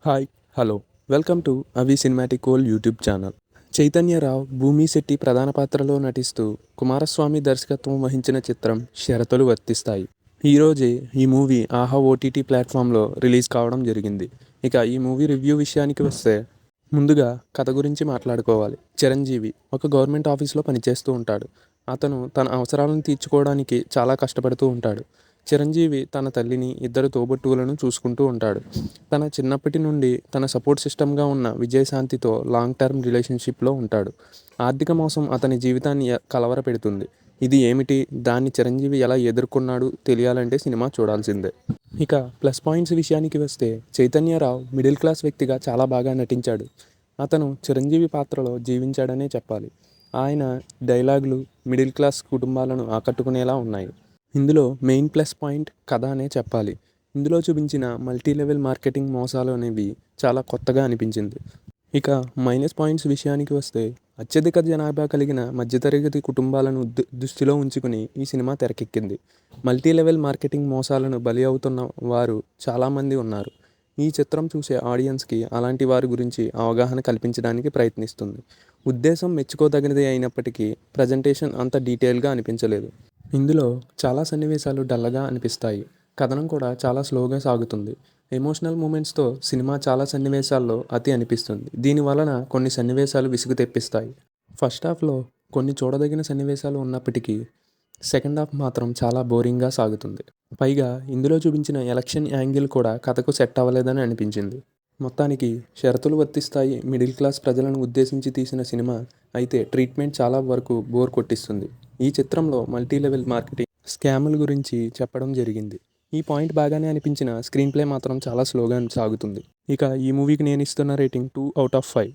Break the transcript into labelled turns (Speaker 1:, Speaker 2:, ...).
Speaker 1: Hi hello welcome to అవి cinematic world YouTube channel. Chaitanya Rao, భూమి శెట్టి ప్రధాన పాత్రలో నటిస్తూ కుమారస్వామి దర్శకత్వం వహించిన చిత్రం షరతులు వర్తిస్తాయి. ఈరోజే ఈ మూవీ ఆహా ఓటీటీ ప్లాట్ఫామ్లో రిలీజ్ కావడం జరిగింది. ఇక ఈ మూవీ రివ్యూ విషయానికి వస్తే ముందుగా కథ గురించి మాట్లాడుకోవాలి. చిరంజీవి ఒక గవర్నమెంట్ ఆఫీస్లో పనిచేస్తూ ఉంటాడు. అతను తన అవసరాలను తీర్చుకోవడానికి చాలా కష్టపడుతూ ఉంటాడు. చిరంజీవి తన తల్లిని, ఇద్దరు తోబుట్టువులను చూసుకుంటూ ఉంటాడు. తన చిన్నప్పటి నుండి తన సపోర్ట్ సిస్టమ్గా ఉన్న విజయశాంతితో లాంగ్ టర్మ్ రిలేషన్షిప్లో ఉంటాడు. ఆర్థిక మోసం అతని జీవితాన్ని కలవరపెడుతుంది. ఇది ఏమిటి, దాన్ని చిరంజీవి ఎలా ఎదుర్కొన్నాడు తెలియాలంటే సినిమా చూడాల్సిందే. ఇక ప్లస్ పాయింట్స్ విషయానికి వస్తే చైతన్యరావు మిడిల్ క్లాస్ వ్యక్తిగా చాలా బాగా నటించాడు. అతను చిరంజీవి పాత్రలో జీవించాడనే చెప్పాలి. ఆయన డైలాగులు మిడిల్ క్లాస్ కుటుంబాలను ఆకట్టుకునేలా ఉన్నాయి. ఇందులో మెయిన్ ప్లస్ పాయింట్ కథ అనే చెప్పాలి. ఇందులో చూపించిన మల్టీ లెవెల్ మార్కెటింగ్ మోసాలు అనేవి చాలా కొత్తగా అనిపించింది. ఇక మైనస్ పాయింట్స్ విషయానికి వస్తే అత్యధిక జనాభా కలిగిన మధ్యతరగతి కుటుంబాలను దృష్టిలో ఉంచుకుని ఈ సినిమా తెరకెక్కింది. మల్టీ లెవెల్ మార్కెటింగ్ మోసాలను బలి అవుతున్న వారు చాలామంది ఉన్నారు. ఈ చిత్రం చూసే ఆడియన్స్కి అలాంటి వారి గురించి అవగాహన కల్పించడానికి ప్రయత్నిస్తుంది. ఉద్దేశం మెచ్చుకోదగినది అయినప్పటికీ ప్రజెంటేషన్ అంత డీటెయిల్గా అనిపించలేదు. ఇందులో చాలా సన్నివేశాలు డల్గా అనిపిస్తాయి. కథనం కూడా చాలా స్లోగా సాగుతుంది. ఎమోషనల్ మూమెంట్స్తో సినిమా చాలా సన్నివేశాల్లో అతి అనిపిస్తుంది. దీనివలన కొన్ని సన్నివేశాలు విసుగు తెప్పిస్తాయి. ఫస్ట్ హాఫ్లో కొన్ని చూడదగిన సన్నివేశాలు ఉన్నప్పటికీ సెకండ్ హాఫ్ మాత్రం చాలా బోరింగ్గా సాగుతుంది. పైగా ఇందులో చూపించిన ఎలక్షన్ యాంగిల్ కూడా కథకు సెట్ అవ్వలేదని అనిపించింది. మొత్తానికి షరతులు వర్తిస్తాయి మిడిల్ క్లాస్ ప్రజలను ఉద్దేశించి తీసిన సినిమా అయితే ట్రీట్మెంట్ చాలా వరకు బోర్ కొట్టిస్తుంది. ఈ చిత్రంలో మల్టీ లెవెల్ మార్కెటింగ్ స్కాముల గురించి చెప్పడం జరిగింది. ఈ పాయింట్ బాగానే అనిపించిన స్క్రీన్ ప్లే మాత్రం చాలా స్లోగా సాగుతుంది. ఇక ఈ మూవీకి నేను ఇస్తున్న రేటింగ్ 2/5.